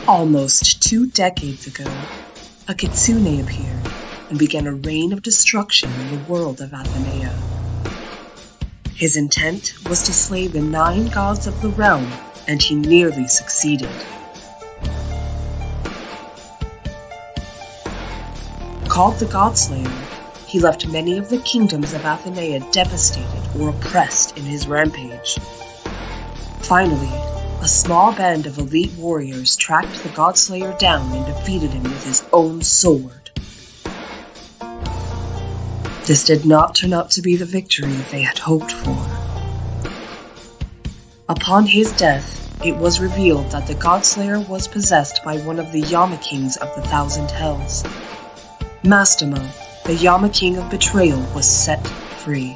Almost 2 decades ago, a kitsune appeared and began a reign of destruction in the world of Athenea. His intent was to slay the 9 gods of the realm, and he nearly succeeded. Called the GodSlayer, he left many of the kingdoms of Athenea devastated or oppressed in his rampage. Finally, a small band of elite warriors tracked the GodSlayer down and defeated him with his own sword. This did not turn out to be the victory they had hoped for. Upon his death, it was revealed that the GodSlayer was possessed by one of the Yama Kings of the Thousand Hells. Mastema, the Yama King of Betrayal, was set free.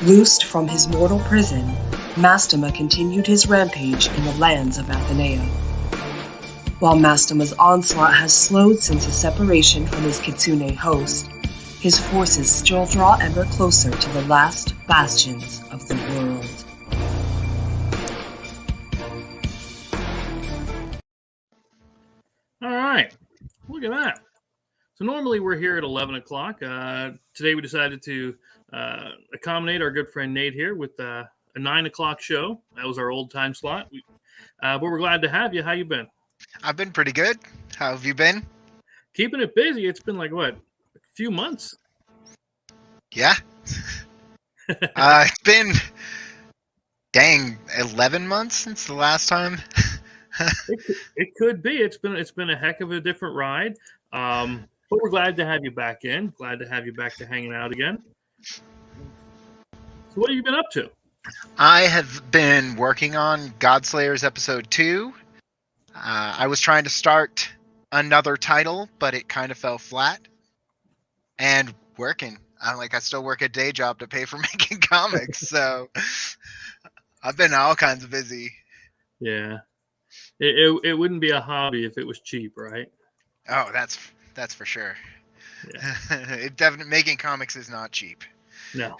Loosed from his mortal prison, Mastema continued his rampage in the lands of Athenea. While Mastema's onslaught has slowed since his separation from his kitsune host, his forces still draw ever closer to the last bastions of the world. All right, look at that. So normally we're here at 11 o'clock. Today we decided to accommodate our good friend Nate here with a 9 o'clock show. That was our old time slot. But we're glad to have you. How you been? I've been pretty good. How have you been? Keeping it busy. It's been like, what, a few months? Yeah. It's been, 11 months since the last time. It could be. It's been a heck of a different ride. But we're glad to have you back in. Glad to have you back to hanging out again. So what have you been up to? I have been working on GodSlayers episode 2. I was trying to start another title, but it kind of fell flat. And working. I still work a day job to pay for making comics, so I've been all kinds of busy. Yeah. It wouldn't be a hobby if it was cheap, right? Oh, that's for sure. Yeah. Making comics is not cheap. No.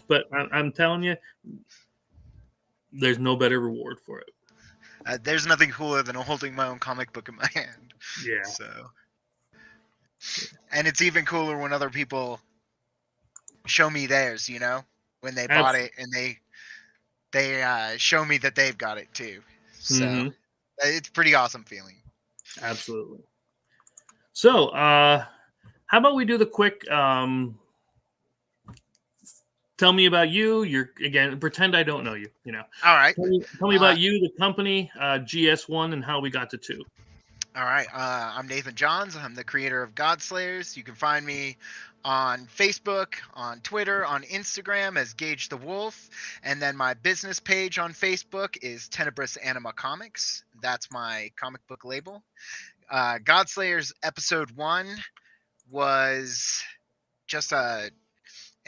But I'm telling you, there's no better reward for it. There's nothing cooler than holding my own comic book in my hand. Yeah. So, and it's even cooler when other people show me theirs. When they bought it and they show me that they've got it too. So it's a pretty awesome feeling. Absolutely. So, how about we do the quick? Tell me about you. Pretend I don't know you. All right. Tell me about you, the company, GS1, and how we got to 2. All right. I'm Nathan Johns. I'm the creator of GodSlayers. You can find me on Facebook, on Twitter, on Instagram as Gage the Wolf. And then my business page on Facebook is Tenebrous Anima Comics. That's my comic book label. GodSlayers episode 1 was just an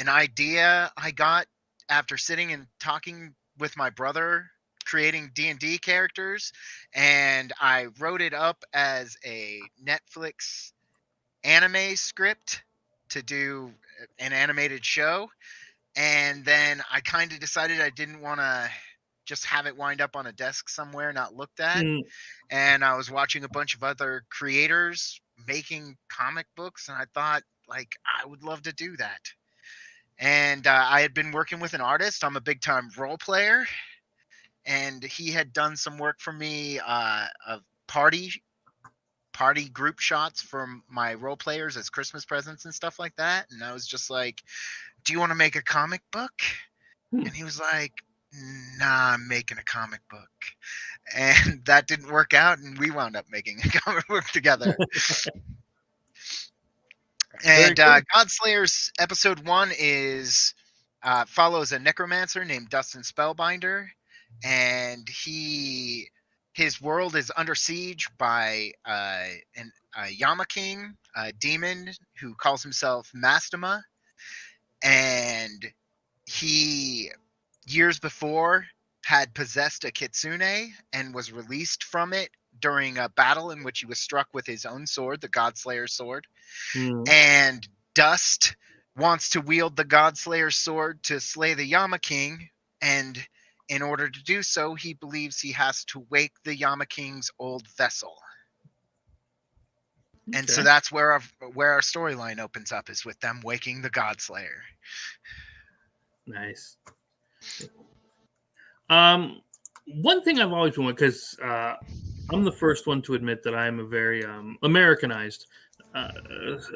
idea I got after sitting and talking with my brother, creating D&D characters, and I wrote it up as a Netflix anime script to do an animated show. And then I kind of decided I didn't want to just have it wind up on a desk somewhere not looked at. And I was watching a bunch of other creators making comic books, and I thought, I would love to do that. And I had been working with an artist. I'm a big time role player, and he had done some work for me of party group shots from my role players as Christmas presents and stuff like that. And I was just like, do you want to make a comic book? And he was like, nah, I'm making a comic book. And that didn't work out, and we wound up making a comic book together. And GodSlayers episode 1 is follows a necromancer named Dustin Spellbinder, and his world is under siege by a Yama King, a demon who calls himself Mastema, and he years before had possessed a kitsune and was released from it during a battle in which he was struck with his own sword, the GodSlayer sword. And Dust wants to wield the GodSlayer sword to slay the Yama King, and in order to do so, he believes he has to wake the Yama King's old vessel. And so that's where our storyline opens up, is with them waking the GodSlayer. Nice. One thing I've always wanted, because I'm the first one to admit that I am a very Americanized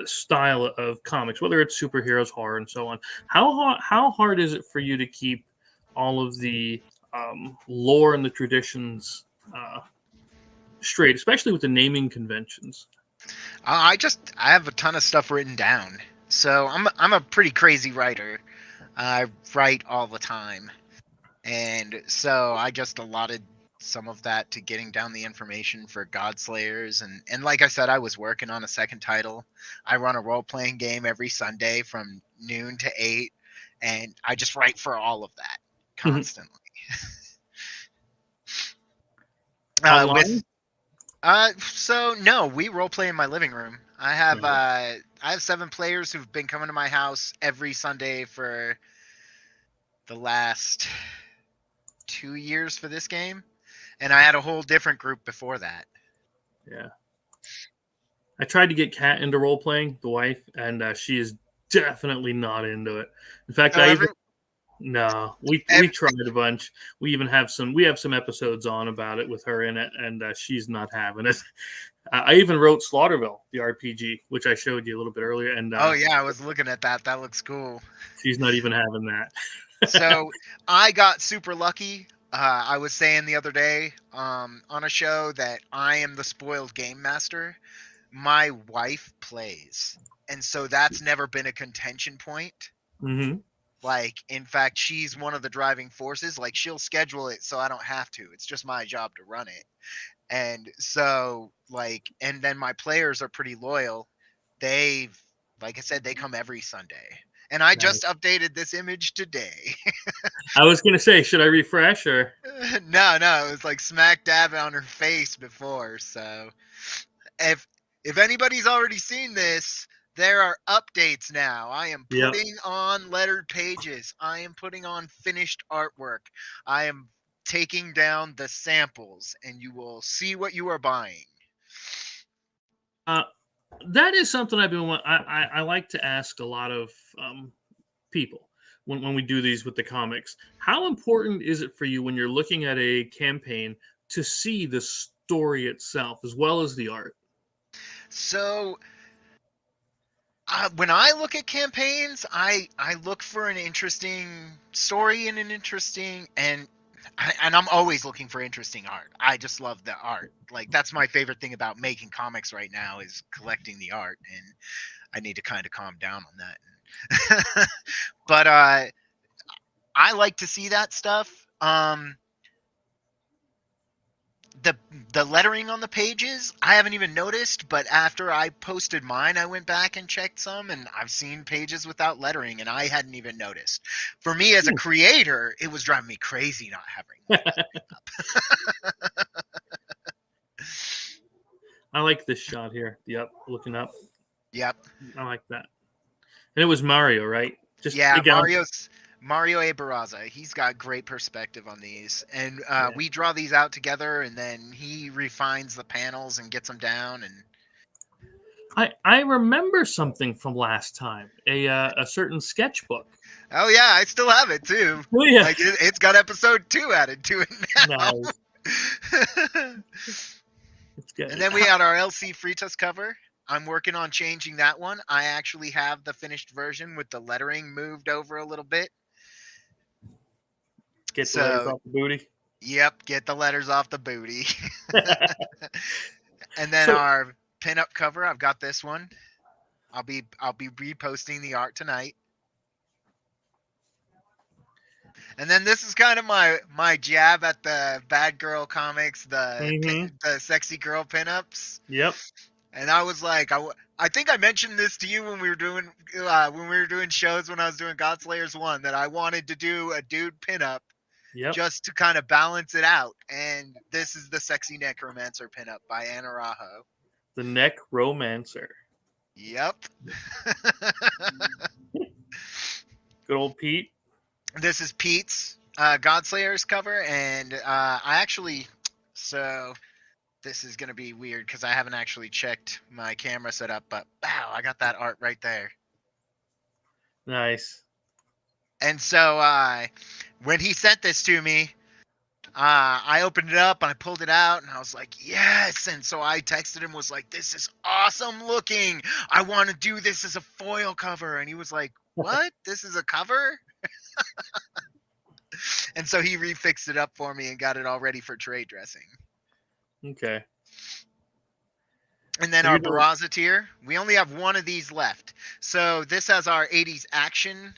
style of comics, whether it's superheroes, horror, and so on. How hard is it for you to keep all of the lore and the traditions straight, especially with the naming conventions? I have a ton of stuff written down, so I'm a pretty crazy writer. I write all the time, and so I just allotted some of that to getting down the information for GodSlayers, and like I said, I was working on a second title. I run a role-playing game every Sunday from noon to 8, and I just write for all of that constantly. Online? So no, we role play in my living room. I have 7 players who've been coming to my house every Sunday for the last 2 years for this game, and I had a whole different group before that. Yeah, I tried to get Kat into role playing, the wife, and she is definitely not into it. In fact, we tried a bunch. We even have some episodes on about it with her in it, and she's not having it. I even wrote Slaughterville, the RPG, which I showed you a little bit earlier. And oh yeah, I was looking at that. That looks cool. She's not even having that. So I got super lucky. I was saying the other day on a show that I am the spoiled game master. My wife plays, and so that's never been a contention point. Mm-hmm. Like, in fact, she's one of the driving forces. Like, she'll schedule it so I don't have to. It's just my job to run it. And so, like, and then my players are pretty loyal. Like I said, they come every Sunday. And I just updated this image today. I was going to say, should I refresh or? No, it was like smack dab on her face before. So if anybody's already seen this, there are updates now. I am putting on lettered pages. I am putting on finished artwork. I am taking down the samples, and you will see what you are buying. That is something I've been. I like to ask a lot of people when we do these with the comics. How important is it for you when you're looking at a campaign to see the story itself as well as the art? So when I look at campaigns, I look for an interesting story and and I'm always looking for interesting art. I just love the art. Like, that's my favorite thing about making comics right now, is collecting the art, and I need to kind of calm down on that. But I like to see that stuff. The lettering on the pages, I haven't even noticed, but after I posted mine, I went back and checked some, and I've seen pages without lettering, and I hadn't even noticed. For me as a creator, it was driving me crazy not having lettering up. I like this shot here. Yep, looking up. Yep. I like that. And it was Mario, right? Mario A. Barraza. He's got great perspective on these. And we draw these out together, and then he refines the panels and gets them down. And I remember something from last time, a certain sketchbook. Oh, yeah, I still have it, too. Oh, yeah. Like, it's got episode 2 added to it now. Nice. It's good. And then we had our LC Fritas cover. I'm working on changing that one. I actually have the finished version with the lettering moved over a little bit. Get the letters off the booty. Yep, get the letters off the booty. And then our pinup cover, I've got this one. I'll be reposting the art tonight. And then this is kind of my jab at the bad girl comics, the sexy girl pinups. Yep. And I was like, I think I mentioned this to you when we were doing shows when I was doing GodSlayers 1, that I wanted to do a dude pinup just to kind of balance it out. And this is the Sexy Necromancer pinup by Anna Rajo. The Necromancer. Yep. Good old Pete. This is Pete's. GodSlayers cover, and I actually, so this is gonna be weird because I haven't actually checked my camera setup, but wow, I got that art right there. Nice. And so when he sent this to me, I opened it up and I pulled it out and I was like, yes. And so I texted him, was like, this is awesome looking. I want to do this as a foil cover. And he was like, what? This is a cover? And so he refixed it up for me and got it all ready for trade dressing. Okay. And then So our you're doing- Barraza tier, we only have one of these left. So this has our 80s action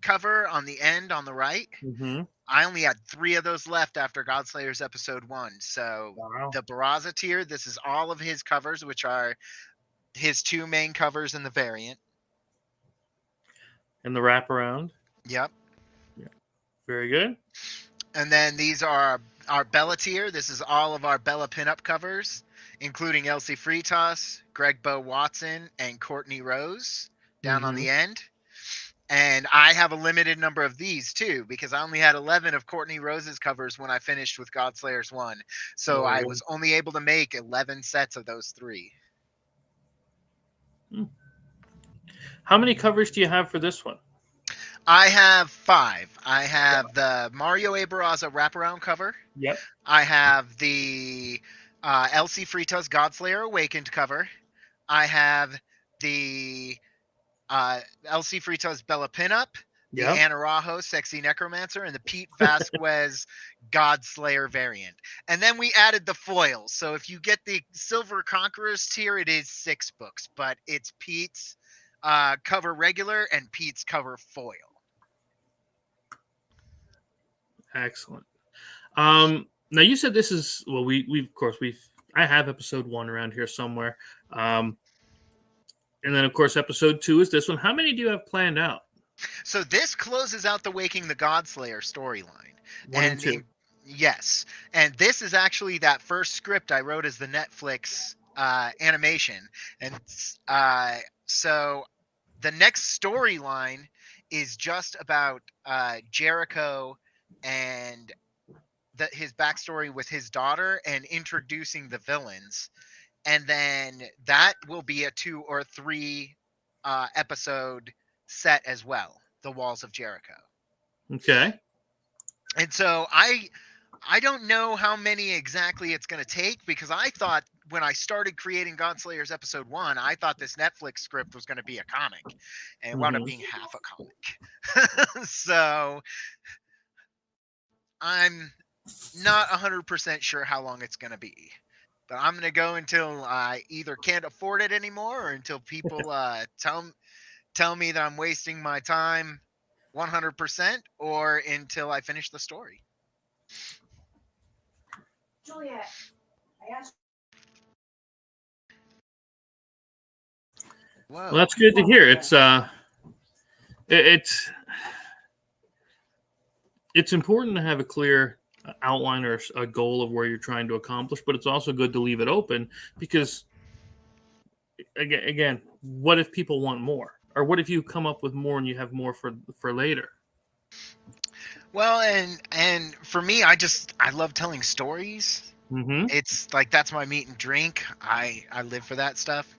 cover on the end on the right. Mhm. I only had 3 of those left after GodSlayers episode 1. So Wow. the Barraza tier, this is all of his covers, which are his 2 main covers in the variant. And the wraparound. Yep. Very good. And then these are our Bella tier. This is all of our Bella pinup covers, including Elsie Fritas, Greg Bo Watson, and Courtney Rose down on the end. And I have a limited number of these too, because I only had 11 of Courtney Rose's covers when I finished with GodSlayers 1. So I was only able to make 11 sets of those 3. How many covers do you have for this one? I have 5. I have the Mario A. Barraza wraparound cover. Yep. I have the Elsie Fritas Godslayer Awakened cover. I have the Elsie Fritas Bella Pinup, the Ana Rajo Sexy Necromancer, and the Pete Vasquez Godslayer variant. And then we added the foils. So if you get the Silver Conquerors tier, it is 6 books, but it's Pete's cover regular and Pete's cover foil. Excellent. Now you said this is, well, I have episode 1 around here somewhere. And then of course episode 2 is this one. How many do you have planned out? So this closes out the Waking the Godslayer storyline. 1 and 2. Yes. And this is actually that first script I wrote as the Netflix animation. And so the next storyline is just about Jericho and his backstory with his daughter and introducing the villains. And then that will be a 2 or 3 episode set as well, The Walls of Jericho. Okay. And so I don't know how many exactly it's going to take, because I thought when I started creating GodSlayers episode 1, I thought this Netflix script was going to be a comic, and it wound up being half a comic. So I'm not 100% sure how long it's going to be, but I'm going to go until I either can't afford it anymore, or until people tell me that I'm wasting my time 100%, or until I finish the story. Juliet, I asked. Whoa. Well, that's good to hear. It's important to have a clear outline or a goal of where you're trying to accomplish, but it's also good to leave it open, because again, what if people want more, or what if you come up with more and you have more for later? Well, and for me, I love telling stories. Mm-hmm. It's like that's my meat and drink. I live for that stuff,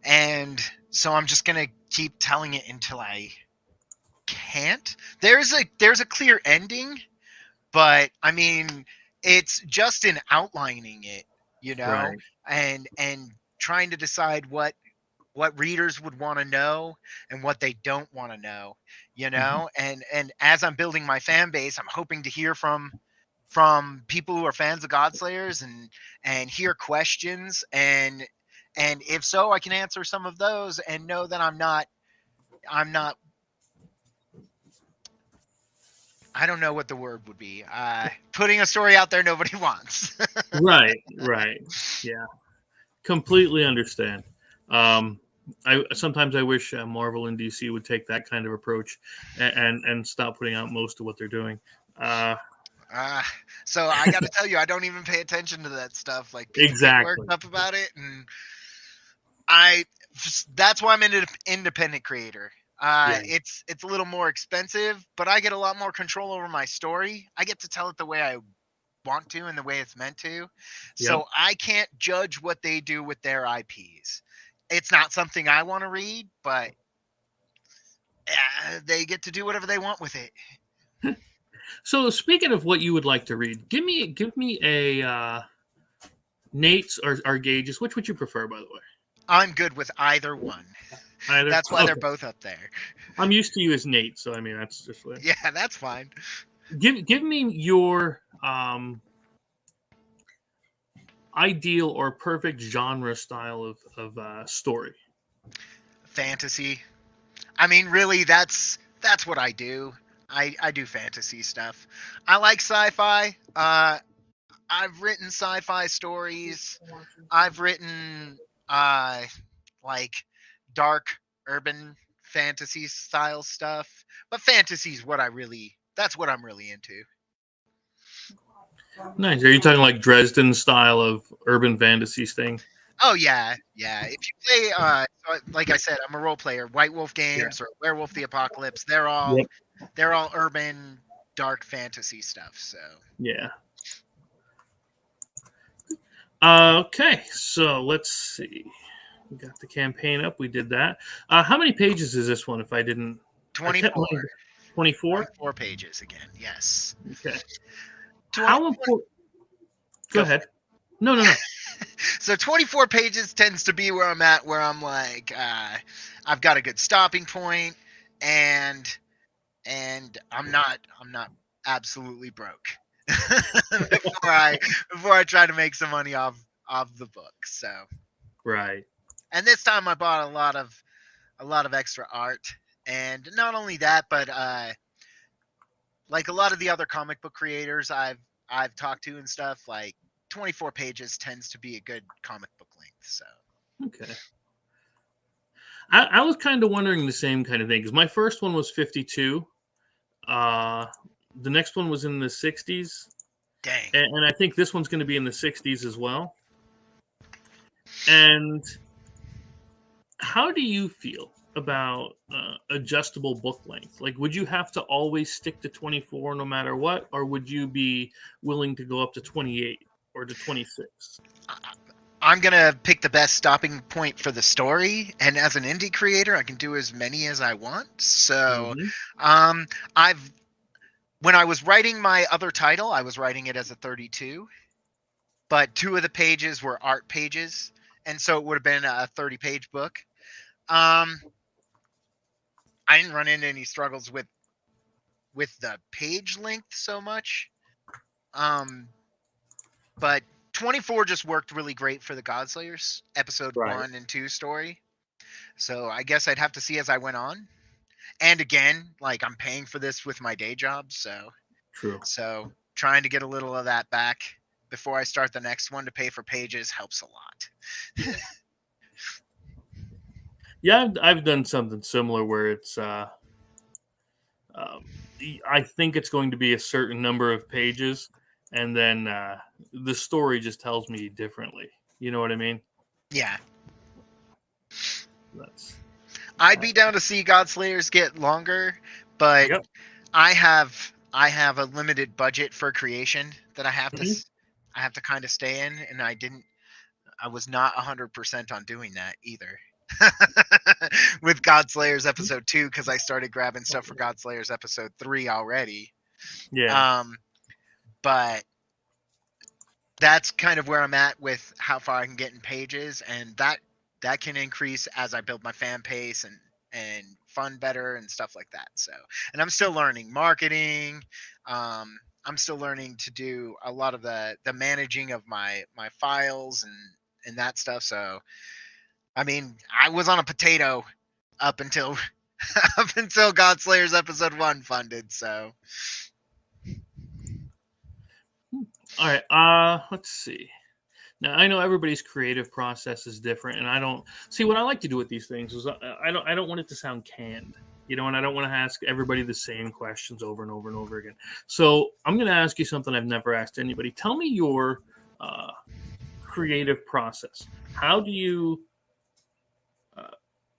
and so I'm just gonna keep telling it until I can't. There's a clear ending, but I mean, it's just in outlining it, Right. and trying to decide what readers would want to know and what they don't want to know, and as I'm building my fan base, I'm hoping to hear from people who are fans of GodSlayers and hear questions, and if so, I can answer some of those and know that I'm not I don't know what the word would be. Putting a story out there nobody wants. Right. Yeah. Completely understand. Sometimes I wish Marvel and DC would take that kind of approach and stop putting out most of what they're doing. So I got to tell you, I don't even pay attention to that stuff. Like, people Exactly. get worked up about it, and that's why I'm an independent creator. It's a little more expensive, but I get a lot more control over my story. I get to tell it the way I want to and the way it's meant to. So Yep. I can't judge what they do with their IPs. It's not something I want to read, but they get to do whatever they want with it. So speaking of what you would like to read, give me a Nate's or Gage's. Which would you prefer, by the way? I'm good with either one. Either. That's why Okay. they're both up there. I'm used to you as Nate, so I mean that's just what. Yeah, that's fine. Give me your ideal or perfect genre style of story. Fantasy. I mean, really, that's what I do. I do fantasy stuff. I like sci-fi. I've written sci-fi stories. I've written like dark urban fantasy style stuff. But fantasy's what that's what I'm really into. Nice. Are you talking like Dresden style of urban fantasy thing? Oh yeah, yeah. If you play like I said, I'm a role player. White Wolf Games or Werewolf the Apocalypse, they're all urban dark fantasy stuff. So Yeah. Okay, so let's see. We got the campaign up. We did that. How many pages is this one? If I didn't, 24. 24. 24 pages again. Yes. Okay. 20, How important? Go ahead. No. So 24 pages tends to be where I'm at, where I'm like, I've got a good stopping point, and I'm not absolutely broke before I try to make some money off the book. So Right. and this time I bought a lot of extra art, and not only that, but like a lot of the other comic book creators I've talked to and stuff, like 24 pages tends to be a good comic book length. So Okay. I was kind of wondering the same kind of thing because my first one was 52. The next one was in the 60s. dang. And I think this one's going to be in the 60s as well. And how do you feel about adjustable book length? Like, would you have to always stick to 24 no matter what, or would you be willing to go up to 28 or to 26? I'm gonna pick the best stopping point for the story, and as an indie creator, I can do as many as I want. So, when I was writing my other title, I was writing it as a 32, but 2 of the pages were art pages, and so it would have been a 30-page book. I didn't run into any struggles with the page length so much, but 24 just worked really great for the GodSlayers episode 1 and 2 story. So I guess I'd have to see as I went on. And again, like I'm paying for this with my day job, so True. So trying to get a little of that back before I start the next one to pay for pages helps a lot. Yeah, I've done something similar where it's I think it's going to be a certain number of pages, and then the story just tells me differently. You know what I mean? Yeah. I'd be down to see GodSlayers get longer, but I have a limited budget for creation that I have to kind of stay in, and I was not 100% on doing that either. With GodSlayers episode 2, because I started grabbing stuff for GodSlayers episode 3 already. Yeah. But that's kind of where I'm at with how far I can get in pages, and that can increase as I build my fan base and fund better and stuff like that. So, and I'm still learning marketing. I'm still learning to do a lot of the managing of my files and that stuff. So, I mean, I was on a potato up until GodSlayers episode 1 funded. So, all right. Let's see. Now I know everybody's creative process is different, and I don't see what I like to do with these things is I don't want it to sound canned, you know, and I don't want to ask everybody the same questions over and over and over again. So I'm going to ask you something I've never asked anybody. Tell me your creative process. How do you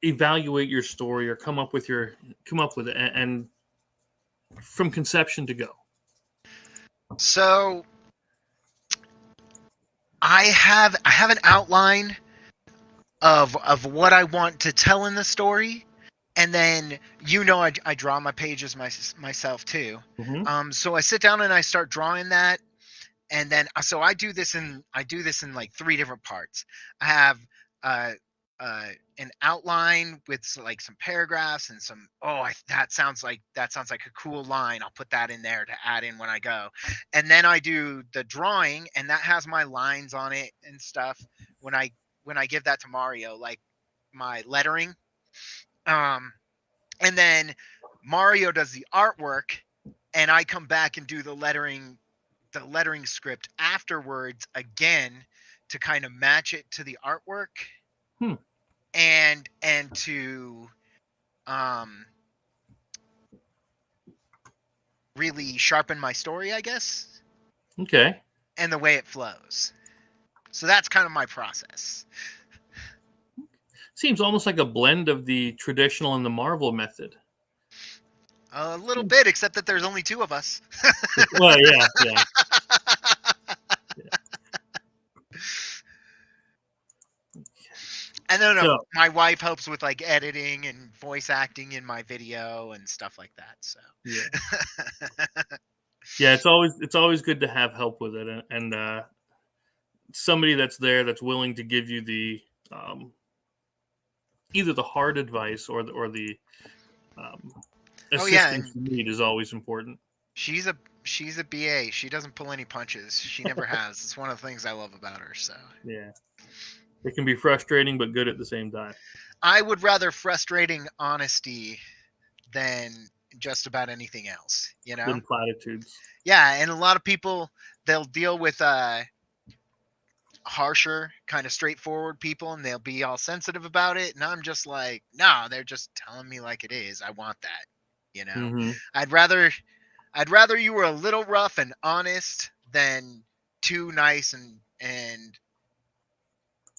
evaluate your story or come up with it and from conception to go? So I have an outline of what I want to tell in the story, and then I draw my pages myself too. Mm-hmm. So I sit down and I start drawing that, and then so I do this in like 3 different parts. I have uh, an outline with like some paragraphs and some that sounds like a cool line. I'll put that in there to add in when I go, and then I do the drawing, and that has my lines on it and stuff. When I give that to Mario, like my lettering, and then Mario does the artwork, and I come back and do the lettering script afterwards again to kind of match it to the artwork. And to really sharpen my story, I guess. Okay. And the way it flows. So that's kind of my process. Seems almost like a blend of the traditional and the Marvel method. A little bit, except that there's only 2 of us. Well, yeah. And then my wife helps with like editing and voice acting in my video and stuff like that. So yeah, it's always good to have help with it, and somebody that's there that's willing to give you the either the hard advice or the assistance you need is always important. She's a BA. She doesn't pull any punches. She never has. It's one of the things I love about her. So yeah. It can be frustrating, but good at the same time. I would rather frustrating honesty than just about anything else, you know? Than platitudes. Yeah, and a lot of people, they'll deal with harsher, kind of straightforward people, and they'll be all sensitive about it. And I'm just like, no, they're just telling me like it is. I want that, you know? Mm-hmm. I'd rather you were a little rough and honest than too nice and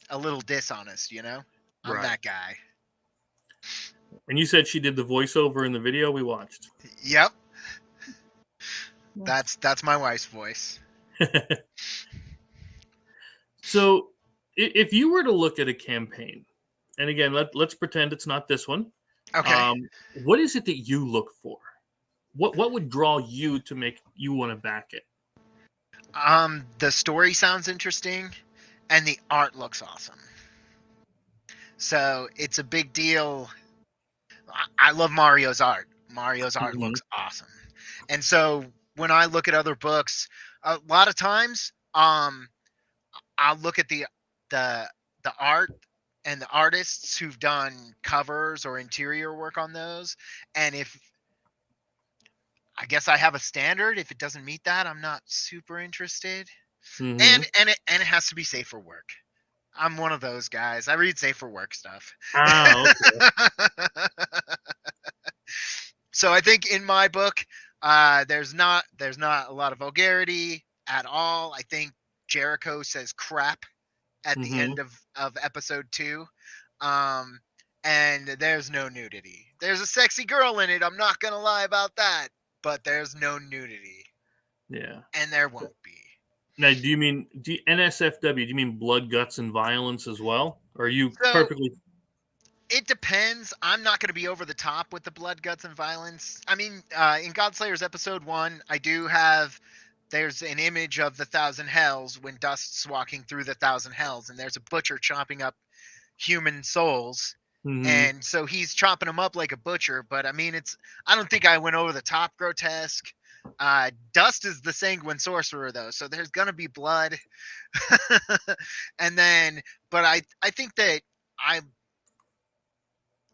a little dishonest, you know? I'm that guy. And you said she did the voiceover in the video we watched. Yep. That's my wife's voice. So if you were to look at a campaign, and again, let's pretend it's not this one. Okay. What is it that you look for? What would draw you to make you want to back it? The story sounds interesting, and the art looks awesome. So it's a big deal. I love Mario's art. Mario's art looks awesome. And so when I look at other books, a lot of times, I'll look at the art and the artists who've done covers or interior work on those. And if I guess I have a standard, if it doesn't meet that, I'm not super interested. Mm-hmm. And it has to be safe for work. I'm one of those guys. I read safe for work stuff. Oh, okay. So I think in my book, there's not a lot of vulgarity at all. I think Jericho says crap at the end of episode 2. And there's no nudity. There's a sexy girl in it. I'm not going to lie about that. But there's no nudity. Yeah. And there won't be. Now, do you mean NSFW? Do you mean blood, guts, and violence as well? Or are you perfectly... It depends. I'm not going to be over the top with the blood, guts, and violence. I mean, in GodSlayers episode 1, I do have... There's an image of the 1,000 Hells when Dust's walking through the 1,000 Hells, and there's a butcher chopping up human souls. Mm-hmm. And so he's chopping them up like a butcher. But, I mean, I don't think I went over the top grotesque. Dust is the sanguine sorcerer, though, so there's going to be blood. And then... But I think that I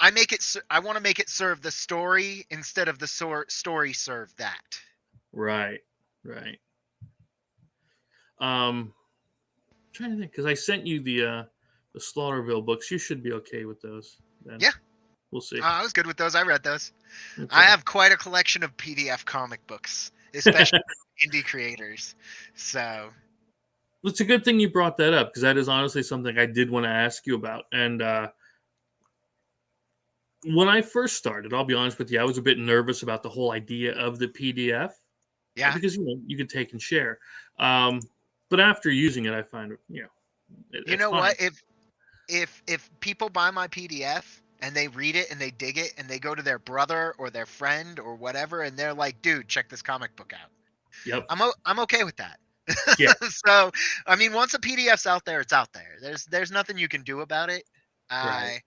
want to make it serve the story instead of the story serve that. Right. I'm trying to think, because I sent you the Slaughterville books. You should be okay with those. Then. Yeah. We'll see. I was good with those. I read those. Okay. I have quite a collection of PDF comic books, especially indie creators. So it's a good thing you brought that up, because that is honestly something I did want to ask you about. And When I first started, I'll be honest with you, I was a bit nervous about the whole idea of the PDF Yeah. because you can take and share. But after using it, I find You it's know fine. what? If people buy my PDF and they read it and they dig it and they go to their brother or their friend or whatever and they're like, "Dude, check this comic book out." Yep. I'm okay with that. Yeah. So, I mean, once a PDF's out there, it's out there. There's nothing you can do about it. Right.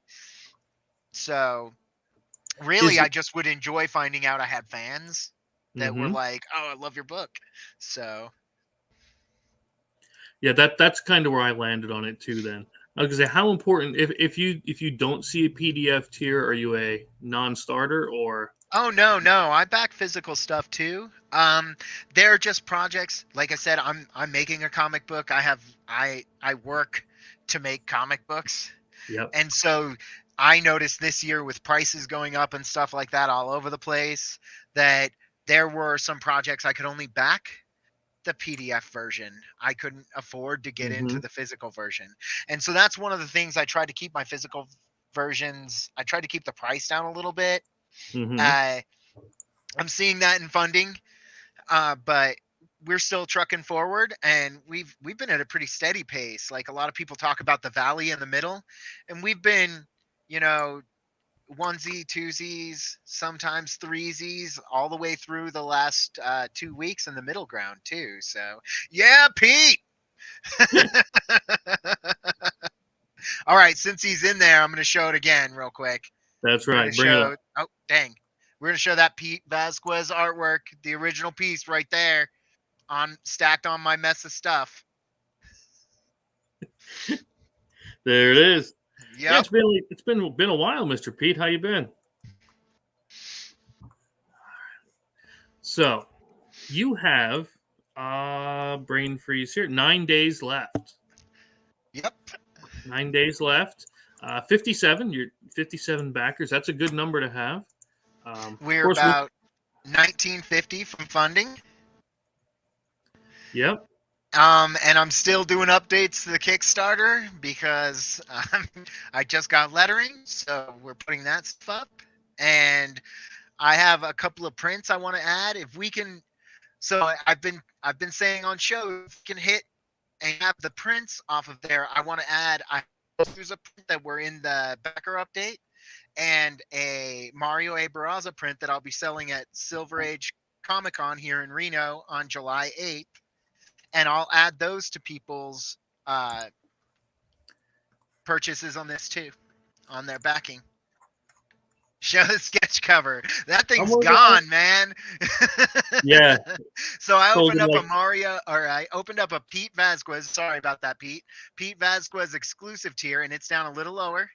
So really, Is I just would enjoy finding out I had fans that were hmm like, "Oh, I love your book." So, Yeah, that's kind of where I landed on it too. Then I was gonna say, how important if you don't see a PDF tier, are you a non-starter or? oh no, I back physical stuff too. They're just projects. Like I said, I'm making a comic book. I work to make comic books. Yep. And so I noticed this year with prices going up and stuff like that all over the place that there were some projects I could only back the PDF version. I couldn't afford to get into hmm the physical version. And so that's one of the things I tried to keep my physical versions. I tried to keep the price down a little bit. hmm Uh, I'm seeing that in funding, but we're still trucking forward, and we've been at a pretty steady pace. Like a lot of people talk about the valley in the middle, and we've been, you know, onesie, twosies, sometimes threesies, all the way through the last 2 weeks in the middle ground too. So yeah, Pete. All right, since he's in there, I'm going to show it again real quick. That's We're going to right. Bring it show. up. Oh, dang. We're going to show that Pete Vasquez artwork, the original piece right there, on stacked on my mess of stuff. There it is. Yeah, Yep. it's been a while, Mr. Pete. How you been? So you have brain freeze here. 9 days left. Yep. 9 days left. 57. You're 57 backers. That's a good number to have. Of We're course, with about 1950 from funding. yep. And I'm still doing updates to the Kickstarter because I just got lettering, so we're putting that stuff up. And I have a couple of prints I want to add. If we can, so I've been saying on shows, if we can hit and have the prints off of there, I want to add. There's a print that we're in the backer update, and a Mario A. Barraza print that I'll be selling at Silver Age Comic Con here in Reno on July 8th. And I'll add those to people's purchases on this too, on their backing. Show the sketch cover. That I'm thing's working on it. gone, man. Yeah, So I sold opened in up a like Mario, or I opened up a Pete Vasquez. Sorry about that, Pete. Pete Vasquez exclusive tier, and it's down a little lower.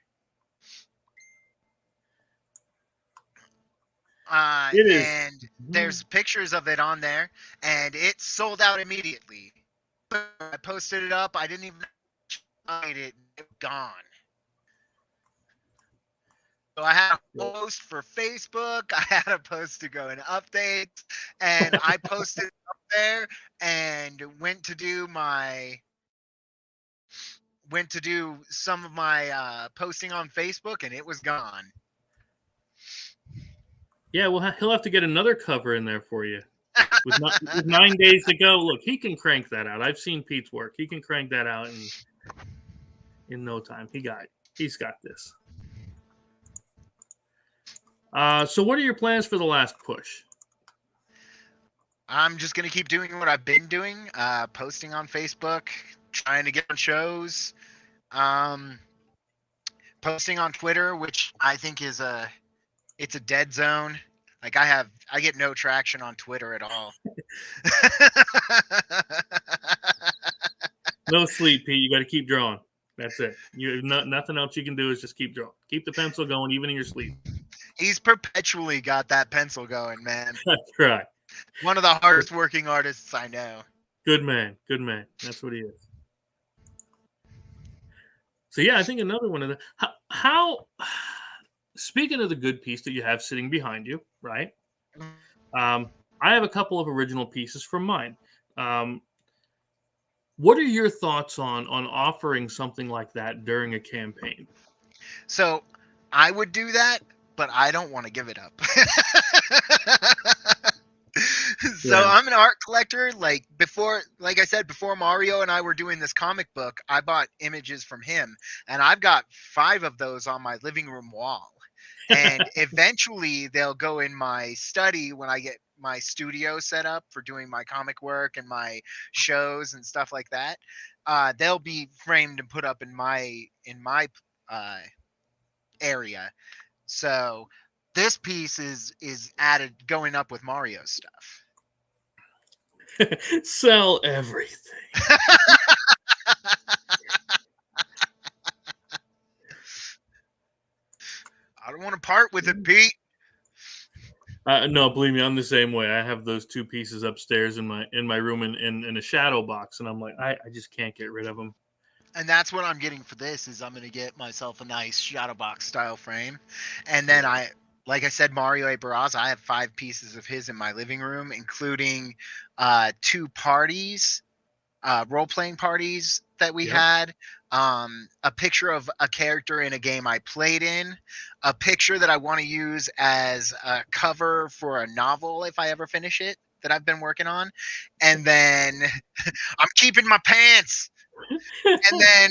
it is. And there's pictures of it on there, and it sold out immediately. I posted it up. I didn't even find it. It was gone. So I had a post for Facebook. I had a post to go in updates, and I posted up there and went to do some of my posting on Facebook, and it was gone. Yeah, well, he'll have to get another cover in there for you. With 9 days to go, look, he can crank that out. I've seen Pete's work. He can crank that out in no time. He's got this. So what are your plans for the last push? I'm just gonna keep doing what I've been doing, posting on Facebook, trying to get on shows, posting on Twitter, which I think it's a dead zone. Like I get no traction on Twitter at all. No sleep, Pete. You got to keep drawing. That's it. Nothing else you can do is just keep drawing. Keep the pencil going, even in your sleep. He's perpetually got that pencil going, man. That's right. One of the hardest working artists I know. Good man. Good man. That's what he is. So yeah, I think another one of the how speaking of the good piece that you have sitting behind you, right? I have a couple of original pieces from mine. What are your thoughts on offering something like that during a campaign? So I would do that, but I don't want to give it up. So Yeah. I'm an art collector. Like I said, before Mario and I were doing this comic book, I bought images from him, and I've got 5 of those on my living room wall. And eventually they'll go in my study when I get my studio set up for doing my comic work and my shows and stuff like that. They'll be framed and put up in my uh, area. So this piece is added going up with Mario stuff. Sell everything. I don't want to part with it, Pete. No, believe me, I'm the same way. I have those 2 pieces upstairs in my room in a shadow box, and I'm like, I just can't get rid of them. And that's what I'm getting for this is I'm going to get myself a nice shadow box style frame. And then like I said, Mario A. Barraza, I have 5 pieces of his in my living room, including 2 parties, role-playing parties that we had, a picture of a character in a game I played in, a picture that I want to use as a cover for a novel if I ever finish it that I've been working on. And then I'm keeping my pants. And then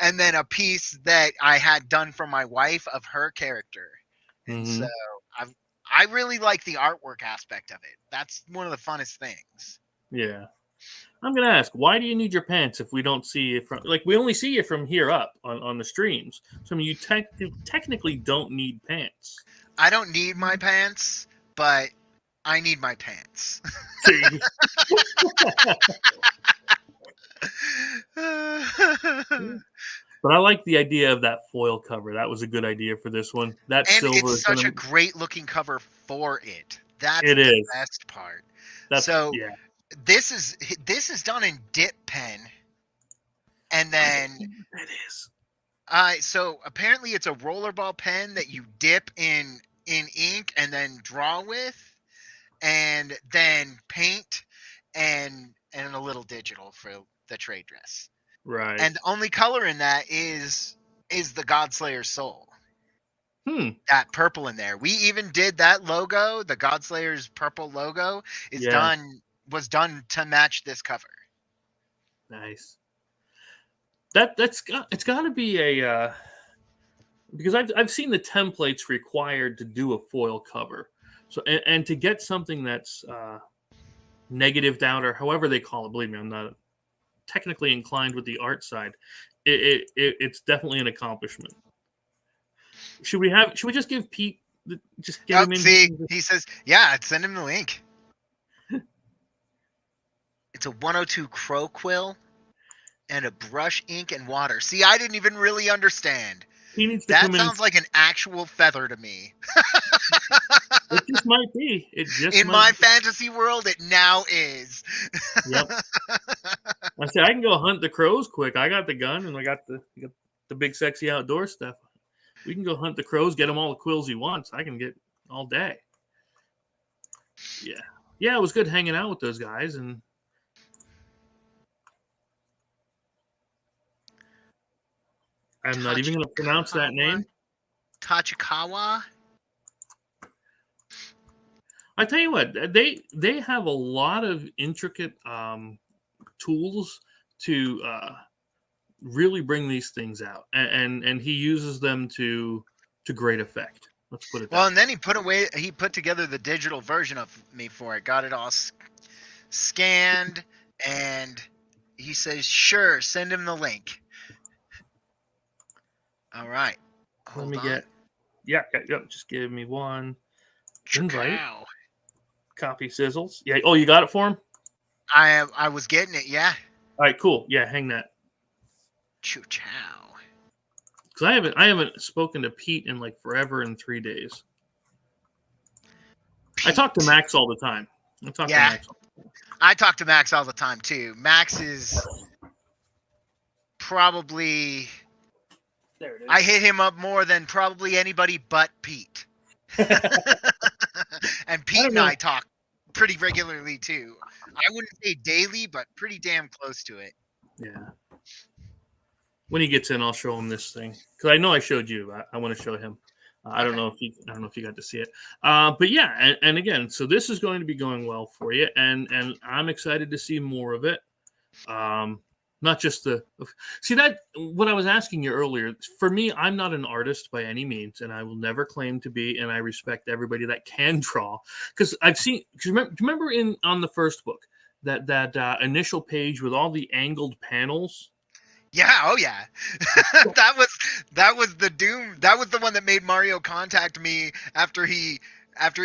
and then a piece that I had done for my wife of her character. And so I really like the artwork aspect of it. That's one of the funnest things. Yeah. I'm gonna ask, why do you need your pants if we don't see you from we only see you from here up on the streams? So I mean, you technically don't need pants. I don't need my pants, but I need my pants. But I like the idea of that foil cover. That was a good idea for this one. That and silver it's such a great looking cover for it. That's it the is. best part. So this is done in dip pen, and then it is. So apparently it's a rollerball pen that you dip in ink and then draw with, and then paint and a little digital for the trade dress. Right. And the only color in that is the GodSlayers soul. That purple in there. We even did that logo, the GodSlayers purple logo was done to match this cover. Nice. It's got to be a because I've seen the templates required to do a foil cover. So and to get something that's negatived out or however they call it, believe me, I'm not technically inclined with the art side. It's definitely an accomplishment. Should we just give Pete just get him in? See, he says, yeah, send him the link. It's a 102 crow quill and a brush, ink, and water. See, I didn't even really understand. He needs to that sounds like an actual feather to me. It just might be. It just in my fantasy world, it now is. Yep. I said I can go hunt the crows quick. I got the gun and I got the big sexy outdoor stuff. We can go hunt the crows, get him all the quills he wants. I can get all day. Yeah, it was good hanging out with those guys and. I'm not even going to pronounce that name. Tachikawa? I tell you what, they have a lot of intricate tools to really bring these things out, and he uses them to great effect. Let's put it. Well, and then he put together the digital version of me for it. Got it all scanned, and he says, "Sure, send him the link." All right. Let me get. Yeah. Just give me one. Invite. Copy sizzles. Yeah. Oh, you got it for him? I was getting it. Yeah. All right. Cool. Yeah. Hang that. Choo chow. Because I haven't spoken to Pete in like forever in 3 days. Pete. I talk to Max all the time. I talk to Max all the time too. Max is probably. There it is. I hit him up more than probably anybody but Pete. And Pete and I talk pretty regularly too. I wouldn't say daily, but pretty damn close to it. Yeah. When he gets in, I'll show him this thing. Because I know I showed you. I want to show him. I don't know if you got to see it, but yeah, and again, so this is going to be going well for you, and I'm excited to see more of it. Not just the see that what I was asking you earlier. For me, I'm not an artist by any means, and I will never claim to be. And I respect everybody that can draw, because I've seen. Cause remember in on the first book that initial page with all the angled panels. Yeah, oh yeah. that was the doom. That was the one that made Mario contact me after he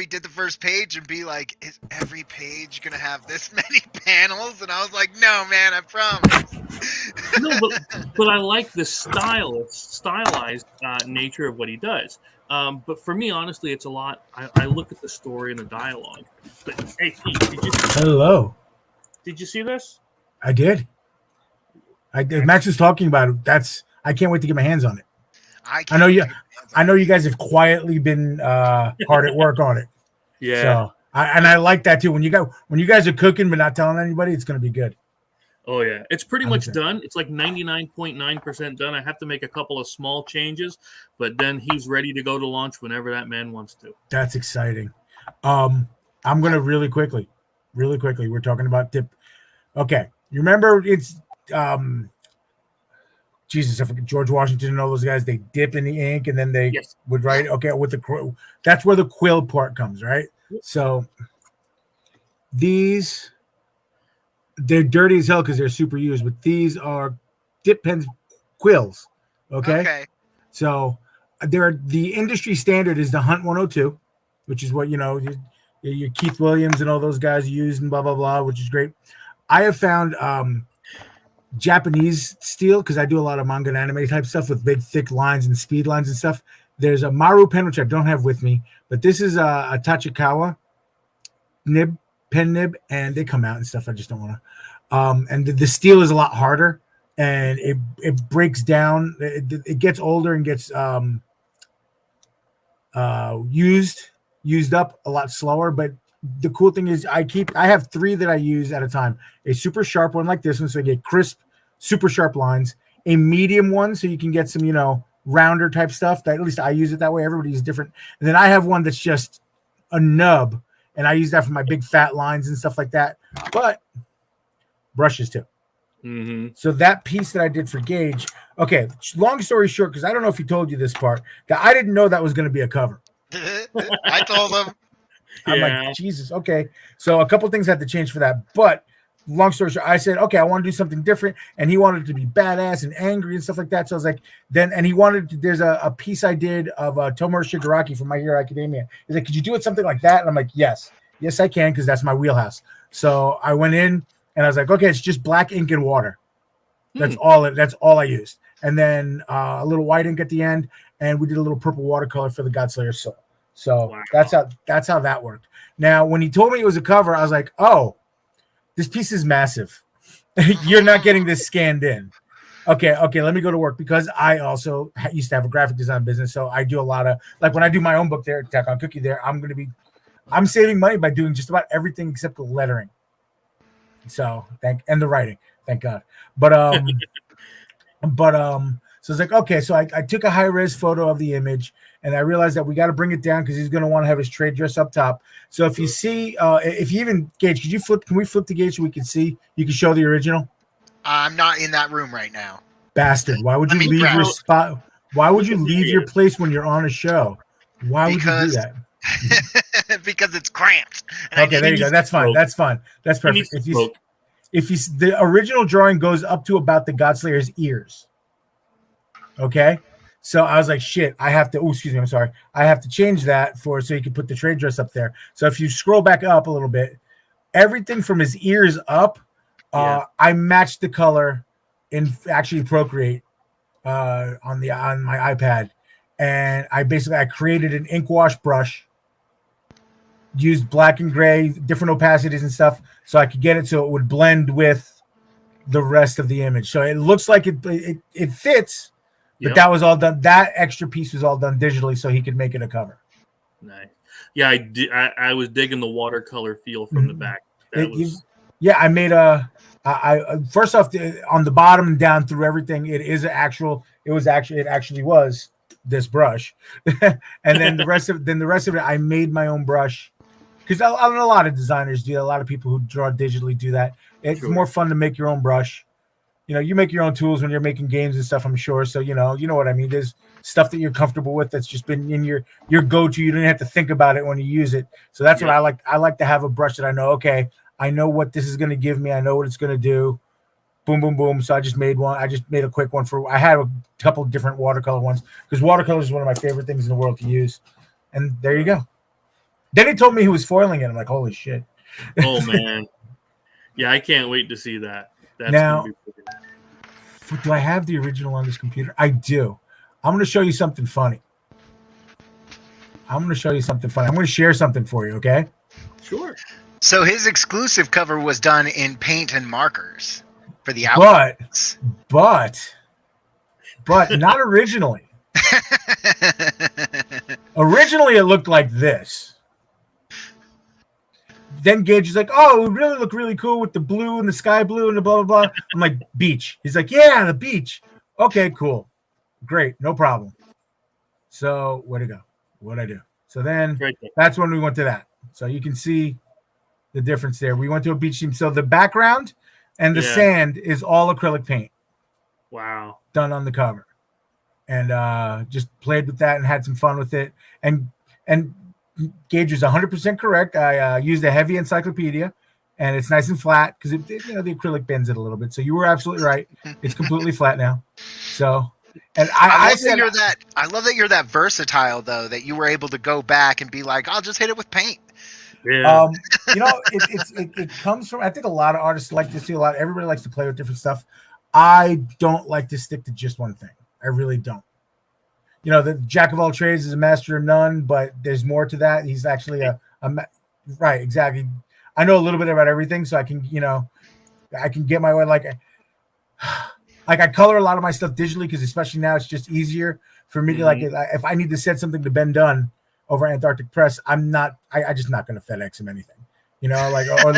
did the first page and be like, "Is every page gonna have this many panels?" And I was like, "No, man, I promise." No, but I like the stylized nature of what he does. But for me, honestly, it's a lot. I look at the story and the dialogue. But hey, Pete, Hello. Did you see this? I did. Max was talking about it. I can't wait to get my hands on it. I know you guys have quietly been hard at work on it. Yeah. So I like that too. When you guys are cooking but not telling anybody, it's going to be good. Oh yeah, it's pretty much 100%. done. It's like 99.9% done. I have to make a couple of small changes, but then he's ready to go to launch whenever that man wants to. That's exciting. I'm going to really quickly. We're talking about dip. Okay, you remember it's Jesus, I forget George Washington and all those guys. They dip in the ink and then they would write. Okay, with the that's where the quill part comes, right? So they're dirty as hell because they're super used, but these are dip pens quills. Okay. So the industry standard is the Hunt 102, which is what your Keith Williams and all those guys use and blah blah blah, which is great. I have found Japanese steel, because I do a lot of manga and anime type stuff with big thick lines and speed lines and stuff. There's a Maru pen, which I don't have with me, but this is a Tachikawa pen nib, and they come out and stuff. I just don't want to. And the steel is a lot harder, and it breaks down. It gets older and gets used up a lot slower. But the cool thing is I have 3 that I use at a time. A super sharp one like this one, so I get crisp, super sharp lines. A medium one, so you can get some, rounder type stuff. That at least I use it that way. Everybody's different. And then I have one that's just a nub, and I use that for my big fat lines and stuff like that. But brushes too. Mm-hmm. So that piece that I did for Gage. Okay, long story short, because I don't know if he told you this part, that I didn't know that was going to be a cover. I told him. I'm like, Jesus, okay. So a couple things had to change for that. But long story short, I said, okay, I want to do something different. And he wanted it to be badass and angry and stuff like that. So I was like, there's a piece I did of Tomohiro Shigaraki from My Hero Academia. He's like, could you do it something like that? And I'm like, yes, I can, because that's my wheelhouse. So I went in and I was like, okay, it's just black ink and water. That's all I used. And then a little white ink at the end. And we did a little purple watercolor for the GodSlayers soul. So wow. That's how that worked. Now, when he told me it was a cover, I was like, oh, this piece is massive. You're not getting this scanned in. Okay, let me go to work, because I also used to have a graphic design business. So I do a lot of, like when I do my own book there, Attack on Cookie there, I'm saving money by doing just about everything except the lettering. So and the writing, thank God. But so it's like, okay, so I took a high-res photo of the image, and I realized that we got to bring it down because he's going to want to have his trade dress up top. So if you see, if you even, Gage, can we flip to Gage so we can see? You can show the original? I'm not in that room right now. Bastard. Why would you leave your spot? Why would you leave your place when you're on a show? Why would you do that? Because it's cramped. Okay, there you go. That's fine. That's fine. That's perfect. If the original drawing goes up to about the GodSlayer's ears. Okay, so I was like, shit, I have to. Oh, excuse me, I'm sorry. I have to change that so you can put the trade dress up there. So if you scroll back up a little bit, everything from his ears up, I matched the color in actually Procreate on my iPad, and I created an ink wash brush, used black and gray, different opacities and stuff, so I could get it so it would blend with the rest of the image. So it looks like it fits. But that was all done. That extra piece was all done digitally, so he could make it a cover. Nice. Yeah, I was digging the watercolor feel from the back. I made first off on the bottom and down through everything. It actually was this brush, and then the rest of it, I made my own brush. Because I know a lot of designers do that. A lot of people who draw digitally do that. It's more fun to make your own brush. You make your own tools when you're making games and stuff, I'm sure. So, you know what I mean? There's stuff that you're comfortable with that's just been in your go-to. You don't have to think about it when you use it. So that's what I like. I like to have a brush that I know, okay, I know what this is going to give me. I know what it's going to do. Boom, boom, boom. So I just made one. I just made a quick one I had a couple of different watercolor ones because watercolor is one of my favorite things in the world to use. And there you go. Then he told me he was foiling it. I'm like, holy shit. Oh, man. Yeah, I can't wait to see that. That's now, do I have the original on this computer? I do. I'm going to show you something funny. I'm going to share something for you, okay? Sure. So his exclusive cover was done in paint and markers for the outlets. But not originally. Originally, it looked like this. Then Gage is like, oh, it would really look really cool with the blue and the sky blue and the blah, blah, blah. I'm like, beach. He's like, yeah, the beach. Okay, cool. Great. No problem. So what'd I do? So then that's when we went to that. So you can see the difference there. We went to a beach theme. So the background and the sand is all acrylic paint. Wow. Done on the cover. And just played with that and had some fun with it. And Gage is 100% correct. I used a heavy encyclopedia, and it's nice and flat because the acrylic bends it a little bit. So you were absolutely right. It's completely flat now. So, and I love that you're that versatile though, that you were able to go back and be like, I'll just hit it with paint. Yeah. It comes from. I think a lot of artists like to see a lot. Everybody likes to play with different stuff. I don't like to stick to just one thing. I really don't. The jack of all trades is a master of none, but there's more to that. He's actually right, exactly. I know a little bit about everything, so I can get my way. Like I color a lot of my stuff digitally because especially now it's just easier for me to like if I need to send something to Ben Dunn over Antarctic Press, I just not going to FedEx him anything, or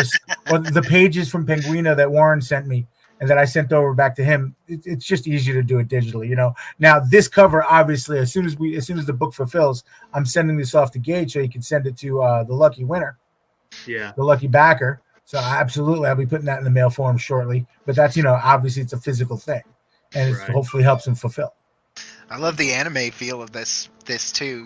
the pages from Penguina that Warren sent me. And that I sent over back to him. It's just easier to do it digitally, Now this cover, obviously, as soon as the book fulfills, I'm sending this off to Gage so he can send it to the lucky winner, the lucky backer. So absolutely, I'll be putting that in the mail for him shortly. But that's obviously it's a physical thing, and it hopefully helps him fulfill. I love the anime feel of this too.